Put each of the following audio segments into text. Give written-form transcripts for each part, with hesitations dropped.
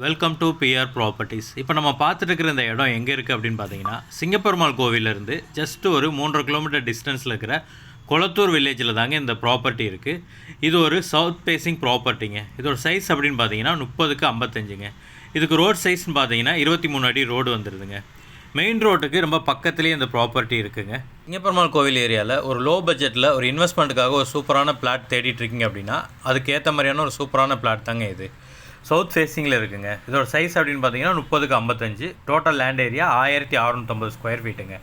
Welcome to PR properties. இப்போ நம்ம பார்த்துட்டு இருக்கிற இந்த இடம் எங்கே இருக்குது அப்படின்னு பார்த்தீங்கன்னா, சிங்கப்பெருமாள் கோவிலேருந்து ஜஸ்ட் ஒரு 3.5 கிலோமீட்டர் டிஸ்டன்ஸில் இருக்கிற கொளத்தூர் வில்லேஜில் தாங்க இந்த ப்ராப்பர்ட்டி இருக்குது. இது ஒரு சவுத் ஃபேஸிங் ப்ராப்பர்ட்டிங்க. இதோட சைஸ் அப்படின்னு பார்த்தீங்கன்னா 30க்கு 55ங்க. இதுக்கு ரோட் சைஸ்ன்னு பார்த்தீங்கன்னா 23 அடி ரோடு வந்துடுதுங்க. மெயின் ரோட்டுக்கு ரொம்ப பக்கத்துலேயே இந்த ப்ராப்பர்ட்டி இருக்குதுங்க. சிங்கப்பெருமாள் கோவில் ஏரியாவில் ஒரு லோ பட்ஜெட்டில் ஒரு இன்வெஸ்ட்மெண்ட்டுக்காக ஒரு சூப்பரான பிளாட் தேடிட்டுருக்கீங்க அப்படின்னா அதுக்கு ஏற்ற மாதிரியான ஒரு சூப்பரான பிளாட் தாங்க இது. சவுத் ஃபேஸிங்கில் இருக்குங்க. இதோட சைஸ் அப்படின்னு பார்த்தீங்கன்னா 30க்கு 55. டோட்டல் லேண்ட் ஏரியா 1650 ஸ்கொயர் ஃபீட்டுங்க.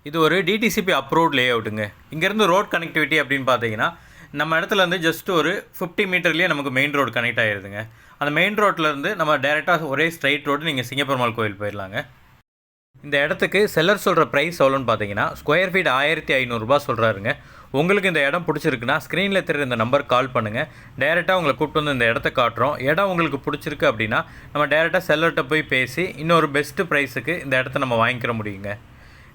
இது ஒரு டிடிசிபி அப்ரூவ்ட் லே அவுட்டுங்க. இங்கேருந்து ரோட் கனெக்டிவிட்டி அப்படின்னு பார்த்தீங்கன்னா நம்ம இடத்துலேருந்து ஜஸ்ட் ஒரு 50 மீட்டர்லேயே நமக்கு மெயின் ரோடு கனெக்ட் ஆகிடுதுங்க. அந்த மெயின் ரோட்லேருந்து நம்ம டேரெக்டாக ஒரே ஸ்ட்ரைட் ரோடு நீங்கள் சிங்கப்பெருமாள் கோவில் போயிடலாங்க. இந்த இடத்துக்கு செல்லர் சொல்கிற ப்ரைஸ் எவ்வளோன்னு பார்த்தீங்கன்னா ஸ்கொயர் ஃபீட் 1500 சொல்கிறாருங்க. உங்களுக்கு இந்த இடம் பிடிச்சிருக்குன்னா ஸ்க்ரீனில் தெரியுற இந்த நம்பருக்கு கால் பண்ணுங்கள். டேரெக்டாக உங்களை கூப்பிட்டு வந்து இந்த இடத்த காட்டுறோம். இடம் உங்களுக்கு பிடிச்சிருக்கு அப்படின்னா நம்ம டேரெக்டாக செல்லர்கிட்ட போய் பேசி இன்னொரு பெஸ்ட்டு ப்ரைஸுக்கு இந்த இடத்த நம்ம வாங்கிக்கிற முடியுங்க.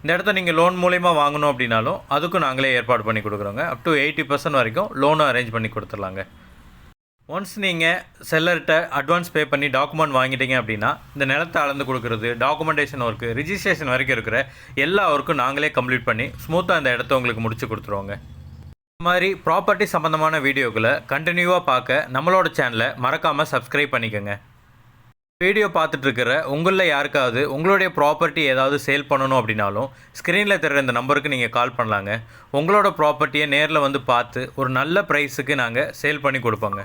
இந்த இடத்த நீங்கள் லோன் மூலிமா வாங்கணும் அப்படின்னாலும் அதுக்கும் நாங்களே ஏற்பாடு பண்ணி கொடுக்குறோங்க. அப் டு 80% வரைக்கும் லோனும் அரேஞ்ச் பண்ணி கொடுத்துர்லாங்க. ஒன்ஸ் நீங்கள் செல்லர்கிட்ட அட்வான்ஸ் பே பண்ணி டாக்குமெண்ட் வாங்கிட்டீங்க அப்படின்னா இந்த நிலத்தை அளந்து கொடுக்குறது, டாக்குமெண்டேஷன் ஒர்க்கு, ரிஜிஸ்ட்ரேஷன் வரைக்கும் இருக்கிற எல்லா ஒர்க்கும் நாங்களே கம்ப்ளீட் பண்ணி ஸ்மூத்தாக இந்த இடத்த உங்களுக்கு முடிச்சு கொடுத்துருவோங்க. இந்த மாதிரி ப்ராப்பர்ட்டி சம்மந்தமான வீடியோக்களை கண்டினியூவாக பார்க்க நம்மளோட சேனலை மறக்காமல் சப்ஸ்கிரைப் பண்ணிக்கோங்க. வீடியோ பார்த்துட்ருக்கிற உங்களில் யாருக்காவது உங்களுடைய ப்ராப்பர்ட்டி ஏதாவது சேல் பண்ணணும் அப்படின்னாலும் ஸ்க்ரீனில் தெரிகிற இந்த நம்பருக்கு நீங்கள் கால் பண்ணலாங்க. உங்களோட ப்ராப்பர்ட்டியை நேரில் வந்து பார்த்து ஒரு நல்ல ப்ரைஸுக்கு நாங்கள் சேல் பண்ணி கொடுப்போங்க.